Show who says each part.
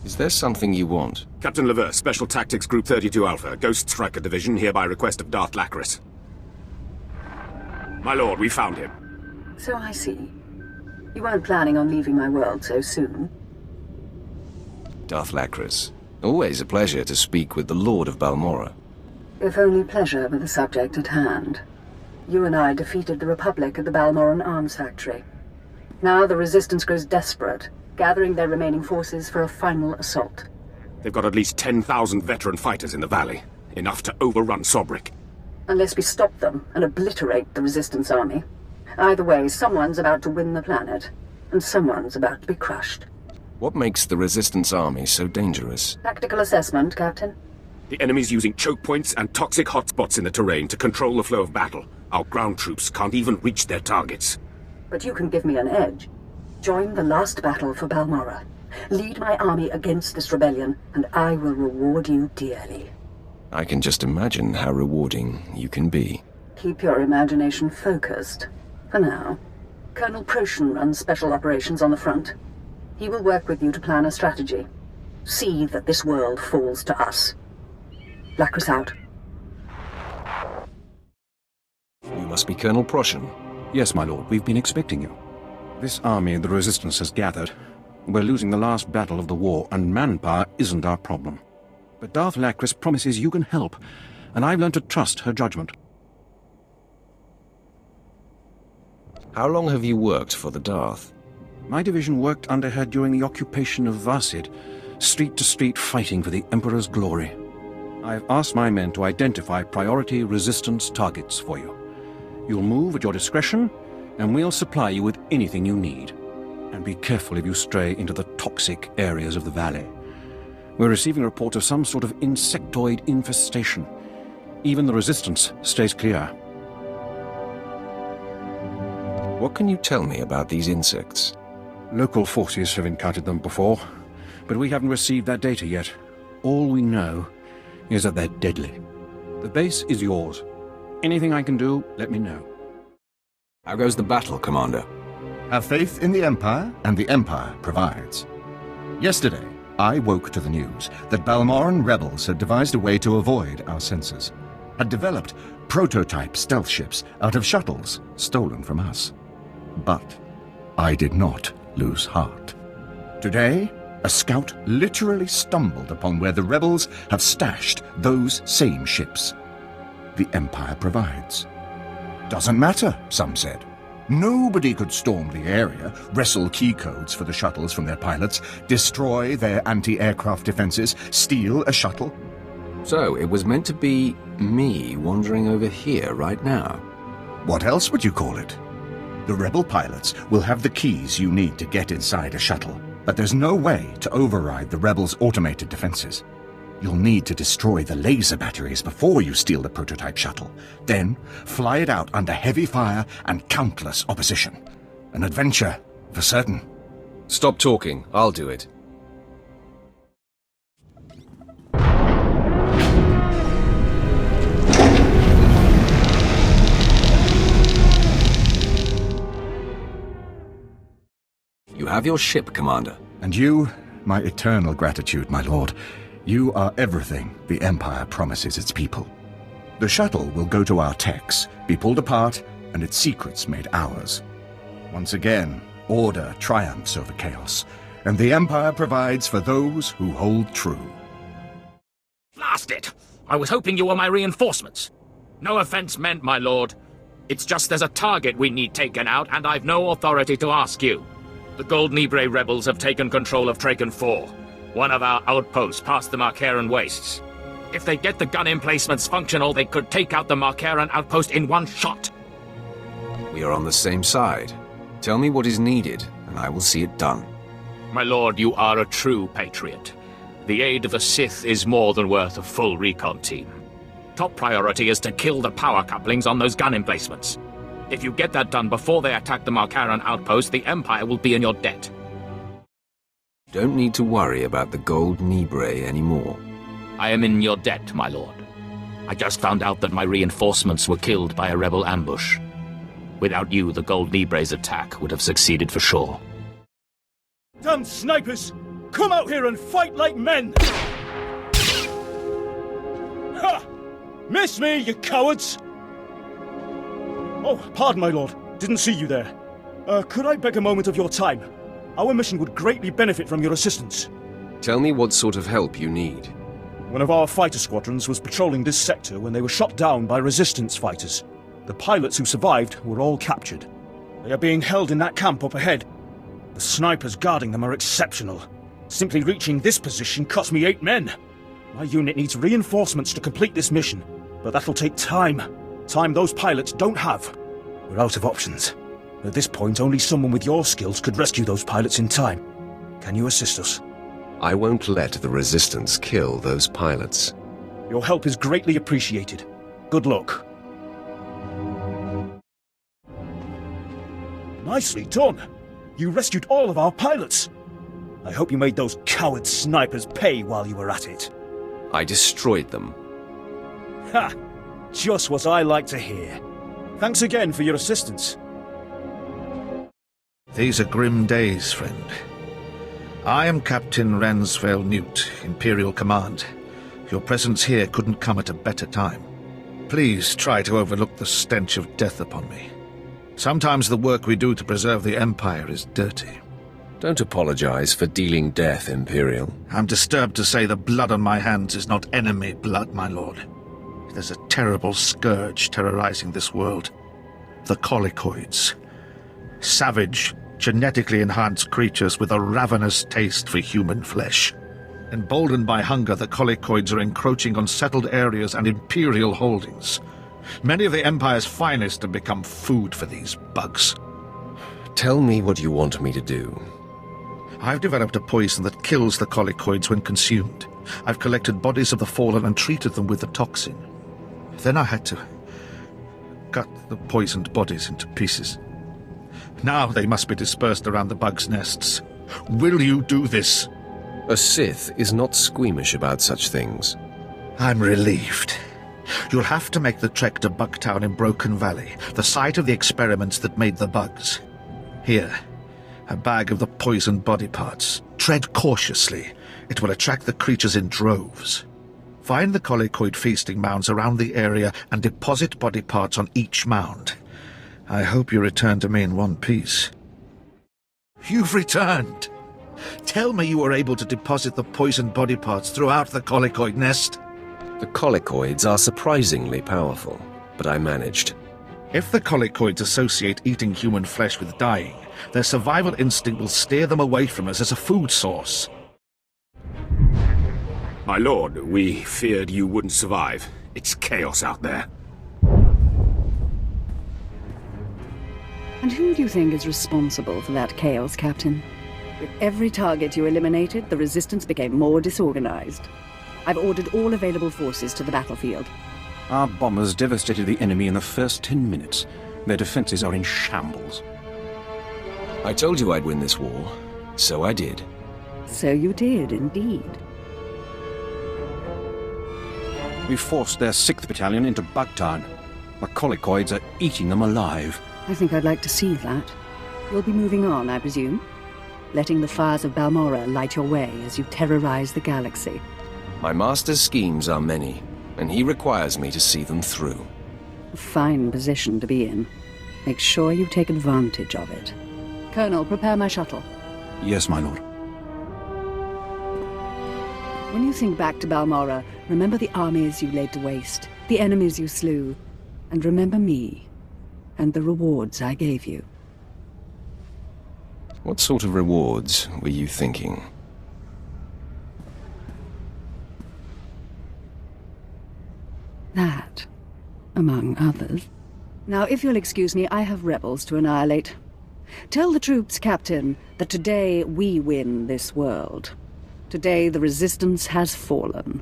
Speaker 1: Is there something you want?
Speaker 2: Captain Levert, Special Tactics Group 32 Alpha, Ghost Striker Division, here by request of Darth Lachris. My lord, we found him.
Speaker 3: So I see. You weren't planning on leaving my world so soon.
Speaker 1: Darth Lachris. Always a pleasure to speak with the Lord of Balmorra.
Speaker 3: If only pleasure were the subject at hand. You and I defeated the Republic at the Balmorran arms factory. Now the Resistance grows desperate, gathering their remaining forces for a final assault.
Speaker 2: They've got at least 10,000 veteran fighters in the valley. Enough to overrun Sobrik.
Speaker 3: Unless we stop them and obliterate the Resistance army. Either way, someone's about to win the planet, and someone's about to be crushed.
Speaker 1: What makes the Resistance army so dangerous?
Speaker 3: Tactical assessment, Captain.
Speaker 2: The enemy's using choke points and toxic hotspots in the terrain to control the flow of battle. Our ground troops can't even reach their targets.
Speaker 3: But you can give me an edge. Join the last battle for Balmorra. Lead my army against this rebellion, and I will reward you dearly.
Speaker 1: I can just imagine how rewarding you can be.
Speaker 3: Keep your imagination focused. For now. Colonel Proshin runs special operations on the front. He will work with you to plan a strategy. See that this world falls to us. Lachris out.
Speaker 1: You must be Colonel Proshin.
Speaker 4: Yes, my lord. We've been expecting you. This army the Resistance has gathered. We're losing the last battle of the war, and manpower isn't our problem. But Darth Lachris promises you can help, and I've learned to trust her judgment.
Speaker 1: How long have you worked for the Darth?
Speaker 4: My division worked under her during the occupation of Varsid, street to street fighting for the Emperor's glory. I've asked my men to identify priority Resistance targets for you. You'll move at your discretion, and we'll supply you with anything you need. And be careful if you stray into the toxic areas of the valley. We're receiving reports of some sort of insectoid infestation. Even the Resistance stays clear.
Speaker 1: What can you tell me about these insects?
Speaker 4: Local forces have encountered them before, but we haven't received that data yet. All we know is that they're deadly. The base is yours. Anything I can do, let me know.
Speaker 1: How goes the battle, Commander?
Speaker 5: Have faith in the Empire, and the Empire provides. Yesterday, I woke to the news that Balmorran rebels had devised a way to avoid our sensors, had developed prototype stealth ships out of shuttles stolen from us. But I did not lose heart. Today, a scout literally stumbled upon where the rebels have stashed those same ships. The Empire provides. Doesn't matter, some said. Nobody could storm the area, wrestle key codes for the shuttles from their pilots, destroy their anti-aircraft defenses, steal a shuttle.
Speaker 1: So, it was meant to be me wandering over here right now?
Speaker 5: What else would you call it? The rebel pilots will have the keys you need to get inside a shuttle, but there's no way to override the rebels' automated defenses. You'll need to destroy the laser batteries before you steal the prototype shuttle, then fly it out under heavy fire and countless opposition. An adventure, for certain.
Speaker 1: Stop talking, I'll do it. You have your ship, Commander.
Speaker 5: And you, my eternal gratitude, my lord. You are everything the Empire promises its people. The shuttle will go to our techs, be pulled apart, and its secrets made ours. Once again, order triumphs over chaos, and the Empire provides for those who hold true.
Speaker 6: Blast it! I was hoping you were my reinforcements. No offense meant, my lord. It's just there's a target we need taken out, and I've no authority to ask you. The Gold Nibre rebels have taken control of Traken 4. One of our outposts past the Marcaran wastes. If they get the gun emplacements functional, they could take out the Marcaran outpost in one shot.
Speaker 1: We are on the same side. Tell me what is needed, and I will see it done.
Speaker 6: My lord, you are a true patriot. The aid of the Sith is more than worth a full recon team. Top priority is to kill the power couplings on those gun emplacements. If you get that done before they attack the Marcaran outpost, the Empire will be in your debt.
Speaker 1: Don't need to worry about the Gold Nibre anymore.
Speaker 6: I am in your debt, my lord. I just found out that my reinforcements were killed by a rebel ambush. Without you, the Gold Nibre's attack would have succeeded for sure.
Speaker 7: Damn snipers! Come out here and fight like men! Ha! Miss me, you cowards! Oh, pardon, my lord. Didn't see you there. Could I beg a moment of your time? Our mission would greatly benefit from your assistance.
Speaker 1: Tell me what sort of help you need.
Speaker 7: One of our fighter squadrons was patrolling this sector when they were shot down by resistance fighters. The pilots who survived were all captured. They are being held in that camp up ahead. The snipers guarding them are exceptional. Simply reaching this position cost me 8 men. My unit needs reinforcements to complete this mission, but that'll take time. Time those pilots don't have. We're out of options. At this point, only someone with your skills could rescue those pilots in time. Can you assist us?
Speaker 1: I won't let the Resistance kill those pilots.
Speaker 7: Your help is greatly appreciated. Good luck. Nicely done. You rescued all of our pilots. I hope you made those coward snipers pay while you were at it.
Speaker 1: I destroyed them.
Speaker 7: Ha! Just what I like to hear. Thanks again for your assistance.
Speaker 8: These are grim days, friend. I am Captain Ransvale Newt, Imperial Command. Your presence here couldn't come at a better time. Please try to overlook the stench of death upon me. Sometimes the work we do to preserve the Empire is dirty.
Speaker 1: Don't apologize for dealing death, Imperial.
Speaker 8: I'm disturbed to say the blood on my hands is not enemy blood, my lord. There's a terrible scourge terrorizing this world. The Colonies. Savage, genetically enhanced creatures with a ravenous taste for human flesh. Emboldened by hunger, the Colonies are encroaching on settled areas and Imperial holdings. Many of the Empire's finest have become food for these bugs.
Speaker 1: Tell me what you want me to do.
Speaker 8: I've developed a poison that kills the Colonies when consumed. I've collected bodies of the fallen and treated them with the toxin. Then I had to cut the poisoned bodies into pieces. Now they must be dispersed around the bugs' nests. Will you do this?
Speaker 1: A Sith is not squeamish about such things.
Speaker 8: I'm relieved. You'll have to make the trek to Bugtown in Broken Valley, the site of the experiments that made the bugs. Here, a bag of the poisoned body parts. Tread cautiously. It will attract the creatures in droves. Find the Colonies feasting mounds around the area and deposit body parts on each mound. I hope you return to me in one piece. You've returned! Tell me you were able to deposit the poisoned body parts throughout the Colonies nest.
Speaker 1: The Colonies are surprisingly powerful, but I managed.
Speaker 8: If the Colonies associate eating human flesh with dying, their survival instinct will steer them away from us as a food source.
Speaker 2: My lord, we feared you wouldn't survive. It's chaos out there.
Speaker 3: And who do you think is responsible for that chaos, Captain? With every target you eliminated, the Resistance became more disorganized. I've ordered all available forces to the battlefield.
Speaker 4: Our bombers devastated the enemy in the first 10 minutes. Their defenses are in shambles.
Speaker 1: I told you I'd win this war, so I did.
Speaker 3: So you did, indeed.
Speaker 4: We forced their 6th Battalion into Bugtown. The Colonies are eating them alive.
Speaker 3: I think I'd like to see that. You'll be moving on, I presume? Letting the fires of Balmorra light your way as you terrorize the galaxy.
Speaker 1: My master's schemes are many, and he requires me to see them through.
Speaker 3: A fine position to be in. Make sure you take advantage of it. Colonel, prepare my shuttle.
Speaker 4: Yes, my lord.
Speaker 3: When you think back to Balmorra, remember the armies you laid to waste, the enemies you slew, and remember me, and the rewards I gave you.
Speaker 1: What sort of rewards were you thinking?
Speaker 3: That, among others. Now, if you'll excuse me, I have rebels to annihilate. Tell the troops, Captain, that today we win this world. Today the Resistance has fallen.